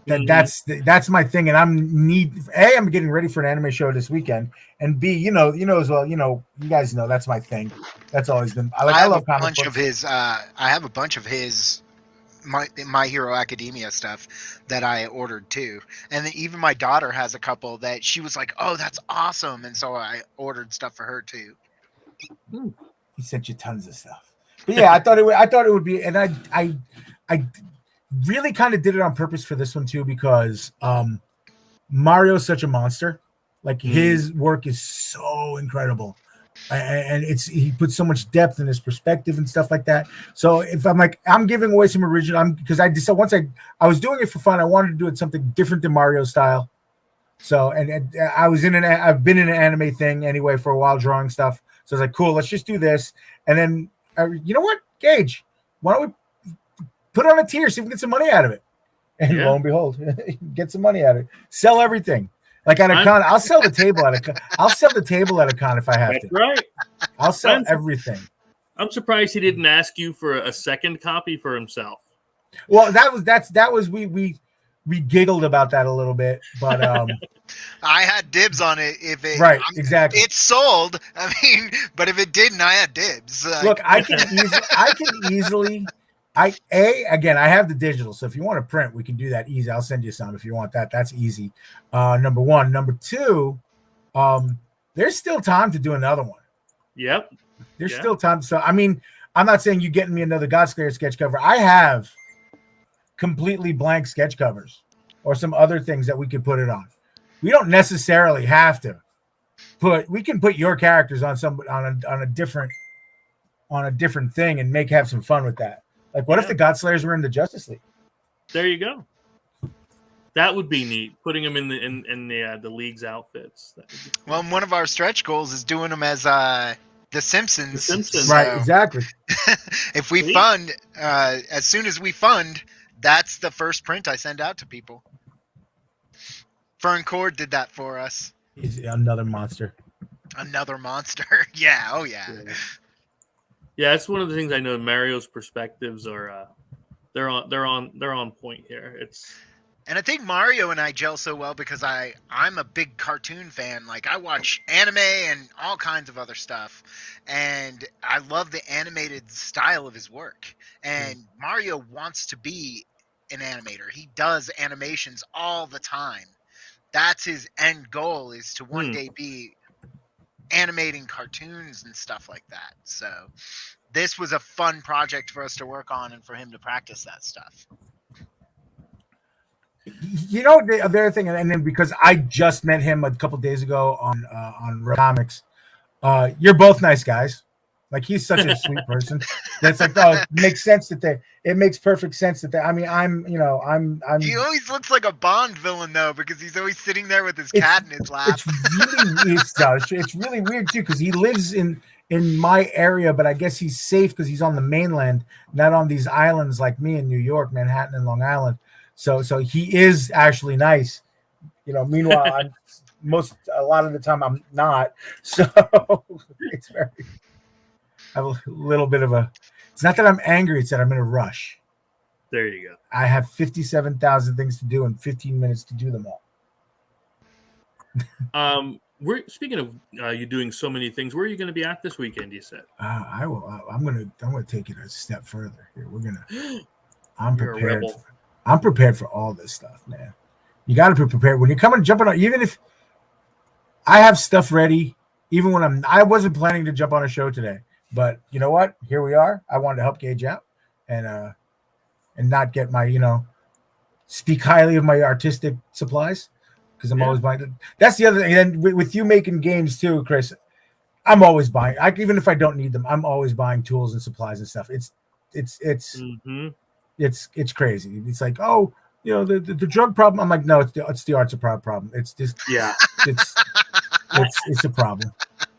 That's my thing, and I'm getting ready for an anime show this weekend, and B, as well, you guys know that's my thing. That's always been. I love comic books. I have a bunch of his My Hero Academia stuff that I ordered too, and then even my daughter has a couple that she was like, "Oh, that's awesome," and so I ordered stuff for her too. He sent you tons of stuff. But yeah, I thought it would be, and I really kind of did it on purpose for this one too because Mario's such a monster. Like his work is so incredible, and he puts so much depth in his perspective and stuff like that. So if I'm giving away some original, because I decided once I was doing it for fun, I wanted to do it something different than Mario's style. So and I've been in an anime thing anyway for a while drawing stuff. So I was like, cool, let's just do this, and then. You know what, Gage? Why don't we put on a tier, see if we can get some money out of it? And lo and behold, get some money out of it. Sell everything. Like at a con, I'll sell the table at a con. I'll sell the table at a con if I have to. Right. I'll sell everything. I'm surprised he didn't ask you for a second copy for himself. Well, we giggled about that a little bit, but I had dibs on it. If it exactly, it's sold. I mean, but if it didn't, I had dibs. Look, I can easily. I have the digital, so if you want to print, we can do that easy. I'll send you some if you want that. That's easy. Number one. Number two, there's still time to do another one. Yep. There's still time. So I mean, I'm not saying you getting me another GodSlayers sketch cover. I have completely blank sketch covers or some other things that we could put it on. We don't necessarily have to we can put your characters on a different thing and have some fun with that. Like what if the GodSlayers were in the Justice League? There you go. That would be neat. Putting them in the league's outfits. Well, one of our stretch goals is doing them as the Simpsons. The Simpsons. Right, exactly. If we fund as soon as we fund, That's the first print I send out to people. Fern Cord did that for us. He's another monster. Another monster. Yeah. Oh yeah. Yeah, it's one of the things I know. Mario's perspectives are they're on point here. And I think Mario and I gel so well because I'm a big cartoon fan. Like, I watch anime and all kinds of other stuff. And I love the animated style of his work. And Mario wants to be an animator. He does animations all the time. That's his end goal, is to one day be animating cartoons and stuff like that. So this was a fun project for us to work on and for him to practice that stuff. You know, the other thing, and then because I just met him a couple days ago on comics, you're both nice guys. Like, he's such a sweet person. That's like, oh, it makes sense that it makes perfect sense that I mean, I'm. He always looks like a Bond villain though, because he's always sitting there with his cat in his lap. It's really weird too, because he lives in my area, but I guess he's safe because he's on the mainland, not on these islands like me in New York, Manhattan, and Long Island. So he is actually nice, meanwhile, a lot of the time I'm not. So it's I have a little bit of it's not that I'm angry, it's that I'm in a rush. There you go. I have 57,000 things to do and 15 minutes to do them all. We're speaking of you doing so many things. Where are you going to be at this weekend? You said. I'm gonna take it a step further here. I'm You're prepared. a rebel. I'm prepared for all this stuff, man. You got to be prepared when you're coming jumping on. Even if I have stuff ready, even when I wasn't planning to jump on a show today, but you know what? Here we are. I wanted to help Gage out and not get my speak highly of my artistic supplies, because I'm always buying. That's the other thing. And then with you making games too, Chris, I'm always buying. Even if I don't need them, I'm always buying tools and supplies and stuff. It's crazy. It's like, oh, the drug problem. I'm like, no, it's the art supply problem. It's just it's a problem.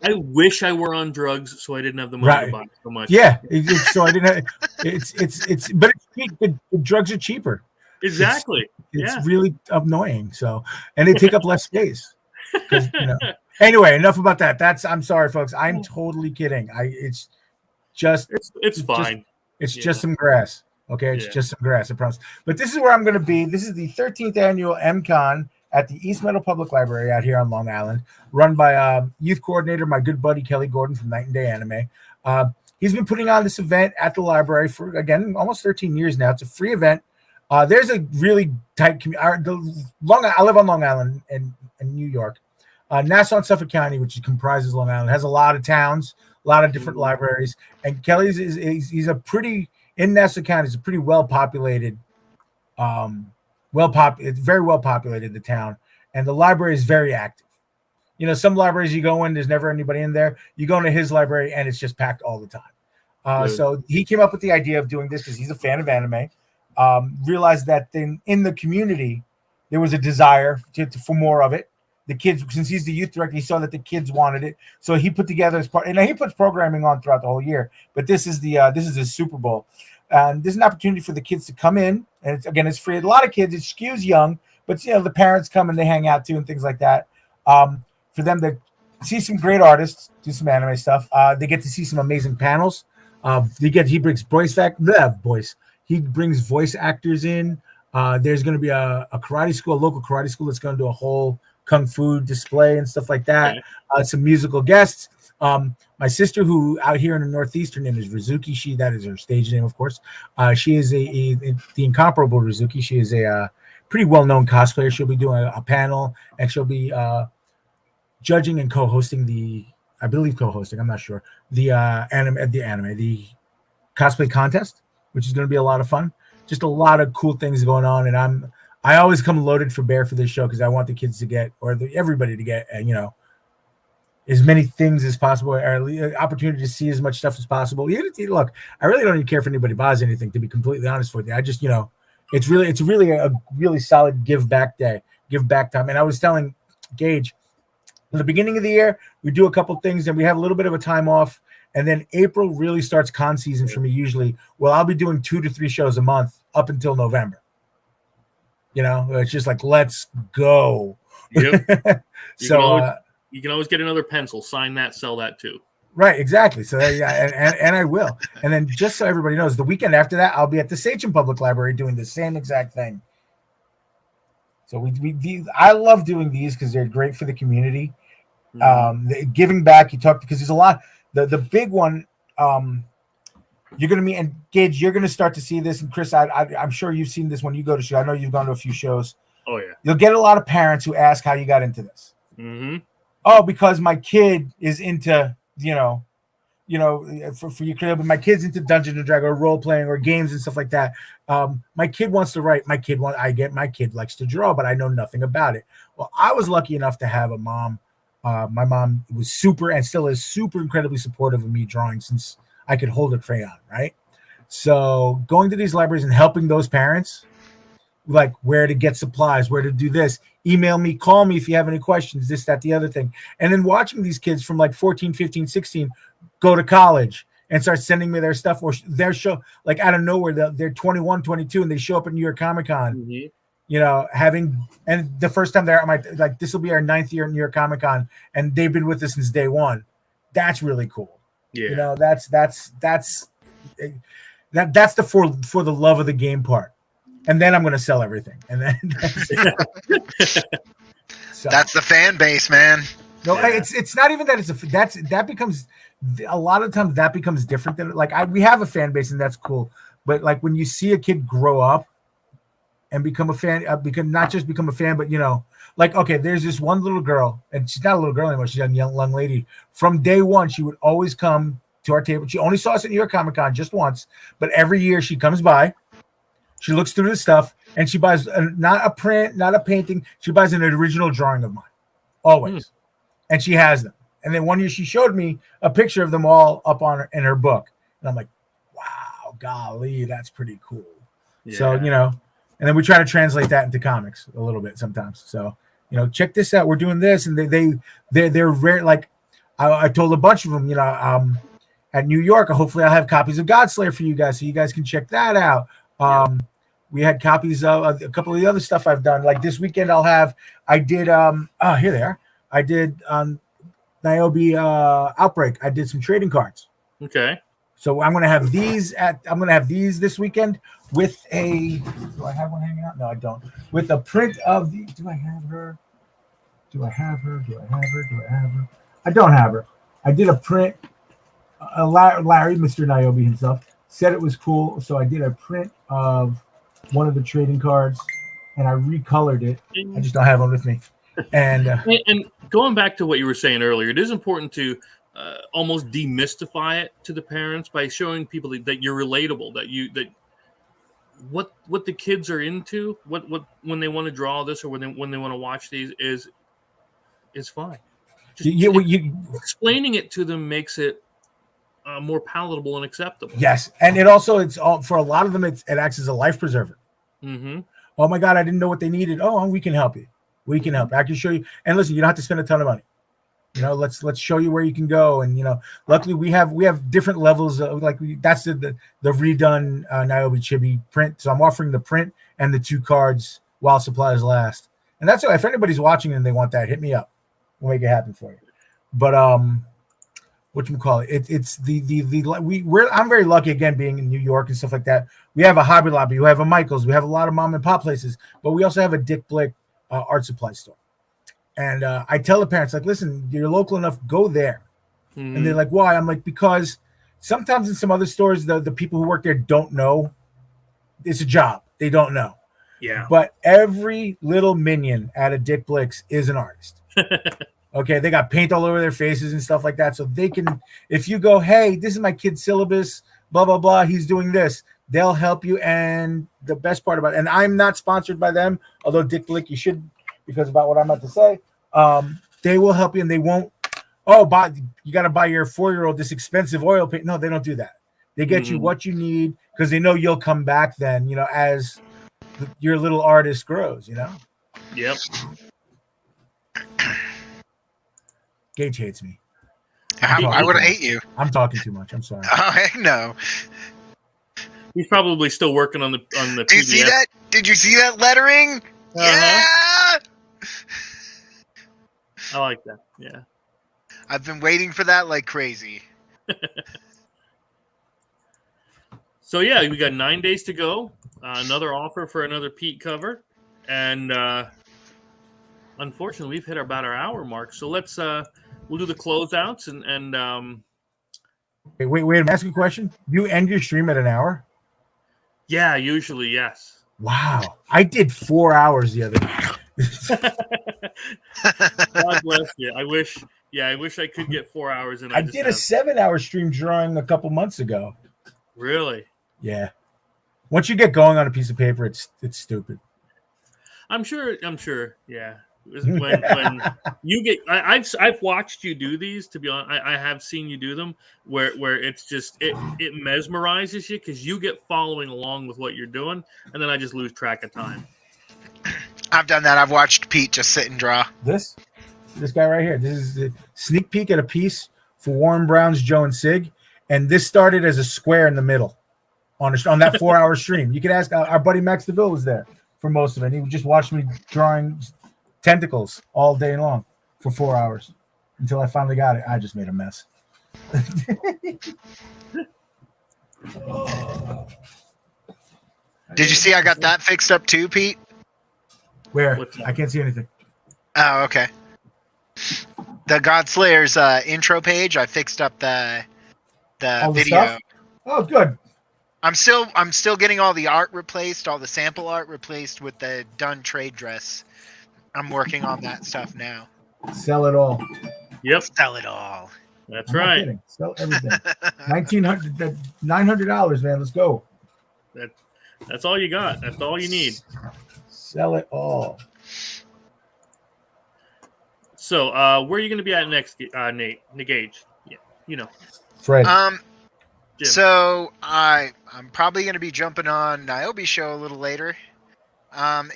I wish I were on drugs so I didn't have the money to buy so much. Yeah, so I didn't. But it's cheap. The drugs are cheaper. Exactly. It's really annoying. So, and they take up less space. Anyway, enough about that. I'm sorry, folks. I'm totally kidding. It's fine. It's just some grass. Okay, it's just some grass, I promise. But this is where I'm going to be. This is the 13th annual MCon at the East Meadow Public Library out here on Long Island, run by youth coordinator, my good buddy Kelly Gordon from Night and Day Anime. He's been putting on this event at the library for, again, almost 13 years now. It's a free event. There's a really tight community. I live on Long Island in New York. Nassau and Suffolk County, which comprises Long Island, has a lot of towns, a lot of different libraries. And Kelly's he's a pretty... In Nassau County, it's a pretty well-populated, it's very well-populated, the town, and the library is very active. Some libraries you go in, there's never anybody in there. You go into his library, and it's just packed all the time. So he came up with the idea of doing this because he's a fan of anime, realized that in the community, there was a desire for more of it. The kids, since he's the youth director, he saw that the kids wanted it. So he put together his part, and he puts programming on throughout the whole year. But this is his Super Bowl. And there's an opportunity for the kids to come in, and it's free. A lot of kids, it skews young, but the parents come and they hang out too and things like that. For them to see some great artists, do some anime stuff. They get to see some amazing panels. He brings He brings voice actors in. There's going to be a karate school, a local karate school that's going to do a whole kung fu display and stuff like that. Some musical guests. My sister, who out here in the Northeast, her name is Rizuki. That is her stage name, of course. She is the incomparable Rizuki. She is a pretty well-known cosplayer. She'll be doing a panel, and she'll be judging and co-hosting I'm not sure, the cosplay contest, which is going to be a lot of fun. Just a lot of cool things going on, and I always come loaded for bear for this show because I want the kids to get, or everybody to get, as many things as possible, or opportunity to see as much stuff as possible. Look, I really don't even care if anybody buys anything, to be completely honest with you. I just, it's really a really solid give back time. And I was telling Gage, in the beginning of the year, we do a couple things and we have a little bit of a time off. And then April really starts con season for me usually. Well, I'll be doing 2 to 3 shows a month up until November. You know, it's just like, let's go. Yep. So you can always get another pencil, sign that, sell that too. Right, exactly. So yeah, and I will. And then just so everybody knows, the weekend after that, I'll be at the Sachem Public Library doing the same exact thing. So I love doing these because they're great for the community. Giving back, you talk, because there's a lot. The big one, you're going to meet, and Gage, you're going to start to see this, and Chris, I'm sure you've seen this when you go to show. I know you've gone to a few shows. Oh yeah. You'll get a lot of parents who ask how you got into this. Mm-hmm. Oh, because my kid is into, for your kid, but my kid's into Dungeons and Dragons or role playing or games and stuff like that. My kid wants to write. My kid likes to draw, but I know nothing about it. Well, I was lucky enough to have a mom. My mom was super and still is super incredibly supportive of me drawing since I could hold a crayon, right? So going to these libraries and helping those parents, like where to get supplies, where to do this, email me, call me if you have any questions, this, that, the other thing. And then watching these kids from like 14, 15, 16 go to college and start sending me their stuff, or their show, like out of nowhere, they're 21, 22, and they show up at New York Comic Con, and the first time they're at this will be our 9th year at New York Comic Con, and they've been with us since day one. That's really cool. Yeah. That's the for the love of the game part. And then I'm going to sell everything. And then that's the fan base, man. No, it's not even that that becomes a lot of times that becomes different than we have a fan base, and that's cool. But like when you see a kid grow up and become a fan, not just become a fan, but okay, there's this one little girl, and she's not a little girl anymore. She's a young lady. From day one, she would always come to our table. She only saw us at New York Comic Con just once, but every year she comes by. She looks through the stuff, and she buys not a print, not a painting. She buys an original drawing of mine, always. And she has them. And then one year she showed me a picture of them all up in her book. And I'm like, wow, golly, that's pretty cool. Yeah. So, and then we try to translate that into comics a little bit sometimes. So, check this out. We're doing this. And they're very, like, I told a bunch of them, at New York, hopefully I'll have copies of GodSlayer for you guys so you guys can check that out. We had copies of a couple of the other stuff I've done. Like this weekend, I did here they are. I did Niobe Outbreak. I did some trading cards. Okay. So I'm gonna have these this weekend with a. Do I have one hanging out? No, I don't. With a print of the. Do I have her? I don't have her. I did a print. Larry, Mr. Niobe himself, said it was cool, so I did a print of one of the trading cards, and I recolored it. I just don't have one with me. And going back to what you were saying earlier, it is important to almost demystify it to the parents by showing people that you're relatable, that what the kids are into, what when they want to draw this or when they want to watch these is fine. Explaining it to them makes it more palatable and acceptable. Yes, and it's all for a lot of them. It acts as a life preserver. Mm-hmm. Oh my God, I didn't know what they needed. Oh, we can help you. We can help. I can show you. And listen, you don't have to spend a ton of money. Let's show you where you can go. And luckily we have different levels of that's the redone Niobe Chibi print. So I'm offering the print and the 2 cards while supplies last. And that's if anybody's watching and they want that, hit me up. We'll make it happen for you. But whatchamacallit, it's I'm very lucky again being in New York and stuff like that. We have a Hobby Lobby, we have a Michael's, we have a lot of mom and pop places, but we also have a Dick Blick art supply store. And I tell the parents, listen, you're local enough, go there. Mm-hmm. And they're like, why? I'm like, because sometimes in some other stores, the people who work there don't know. It's a job. They don't know. Yeah. But every little minion at a Dick Blick's is an artist. Okay, they got paint all over their faces and stuff like that. So they can, if you go, hey, this is my kid's syllabus, blah, blah, blah, he's doing this, they'll help you. And the best part about it, and I'm not sponsored by them, although Dick Blick, you should, because about what I'm about to say, they will help you and they won't, you got to buy your 4-year-old this expensive oil paint. No, they don't do that. They get you what you need because they know you'll come back then, as your little artist grows, Yep. Gage hates me. I would hate you. I'm talking too much. I'm sorry. Oh, heck no. He's probably still working on the Do you PDF. see that? Did you see that lettering? Yeah. I like that. Yeah. I've been waiting for that like crazy. So yeah, we got 9 days to go. Another offer for another Pete cover, and unfortunately, we've hit about our hour mark. So let's we'll do the closeouts and Wait, I'm asking a question. You end your stream at an hour? yeah, usually yes. Wow. I did 4 hours the other night. God bless you. I wish I could get 4 hours in. I did a 7-hour stream drawing a couple months ago. Really? Yeah. Once you get going on a piece of paper, it's stupid. I'm sure. Yeah. When you get, I've watched you do these. To be honest, I have seen you do them where it's just it mesmerizes you because you get following along with what you're doing, and then I just lose track of time. I've done that. I've watched Pete just sit and draw. This guy right here. This is the sneak peek at a piece for Warren Brown's Joe and Sig, and this started as a square in the middle on that 4-hour stream. You can ask our buddy Max DeVille was there for most of it. He just watched me drawing tentacles all day long for 4 hours until I finally got it. I just made a mess. Did you see I got that fixed up too, Pete? Where? I can't see anything. Oh, okay. The GodSlayers intro page, I fixed up the video. Stuff? Oh, good. I'm still getting all the art replaced, all the sample art replaced with the done trade dress. I'm working on that stuff now. Sell it all. Yep. Sell it all. That's right. Sell everything. $900, man. Let's go. That's all you got. That's all you need. Sell it all. So, where are you going to be at next, Nate? Gage? Yeah, you know. Fred. Jim. So I'm probably going to be jumping on Niobe's show a little later.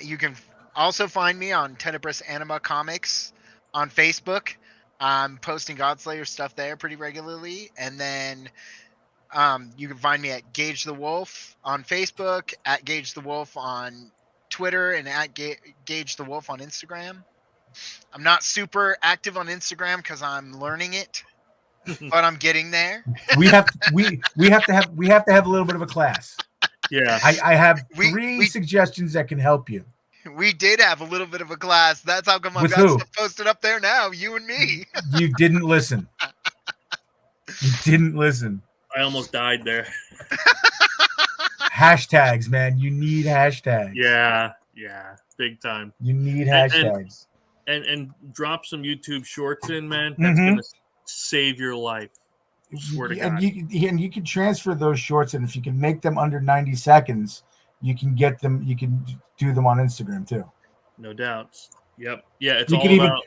You can also find me on Tenebris Anima Comics on Facebook. I'm posting GodSlayers stuff there pretty regularly, and then you can find me at Gage the Wolf on Facebook, at Gage the Wolf on Twitter, and at Gage the Wolf on Instagram. I'm not super active on Instagram because I'm learning it, but I'm getting there. we have to have a little bit of a class. Yeah, I have three suggestions that can help you. We did have a little bit of a class. That's how come I've With got who? stuff posted up there now. You and me. You didn't listen. You didn't listen. I almost died there. Hashtags, man. You need hashtags. Yeah, big time. You need hashtags. And drop some YouTube shorts in, man. That's gonna save your life. I swear to God. And you can transfer those shorts, and if you can make them under 90 seconds, you can get them. You can do them on Instagram too. No doubts. Yep. Yeah, it's You all can even- about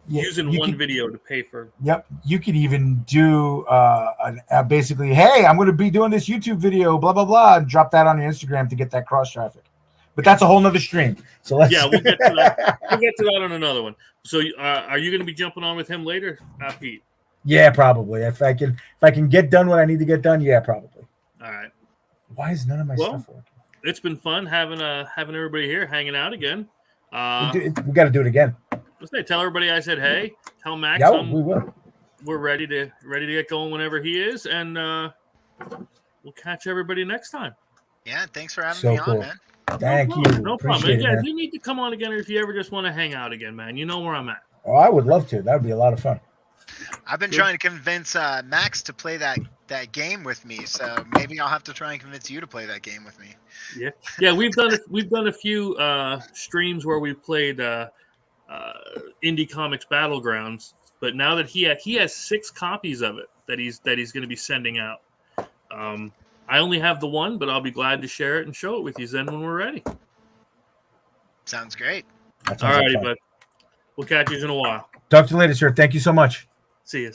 using one video to pay for. Yep. You could even do basically, hey, I'm going to be doing this YouTube video, blah, blah, blah, and drop that on your Instagram to get that cross traffic. But that's a whole nother stream. So let's. Yeah, we'll get to that. We'll get to that on another one. So, are you going to be jumping on with him later, Pete? Yeah, probably. If I can get done what I need to get done, yeah, probably. All right. Why is none of my stuff working? It's been fun having everybody here hanging out again. We got to do it again. Let's say, tell everybody I said hey. Tell Max we will. We're ready to get going whenever he is, and we'll catch everybody next time. Yeah, thanks for having me on, man. Thank you. No problem. Yeah, if you need to come on again, or if you ever just want to hang out again, man, you know where I'm at. Oh, I would love to. That would be a lot of fun. I've been trying to convince Max to play that game with me, so maybe I'll have to try and convince you to play that game with me. Yeah. We've done a few streams where we've played Indie Comics Battlegrounds, but now that he has 6 copies of it that he's going to be sending out. I only have the one, but I'll be glad to share it and show it with you then when we're ready. Sounds great. All righty, bud. We'll catch you in a while. Talk to you later, sir. Thank you so much. See you.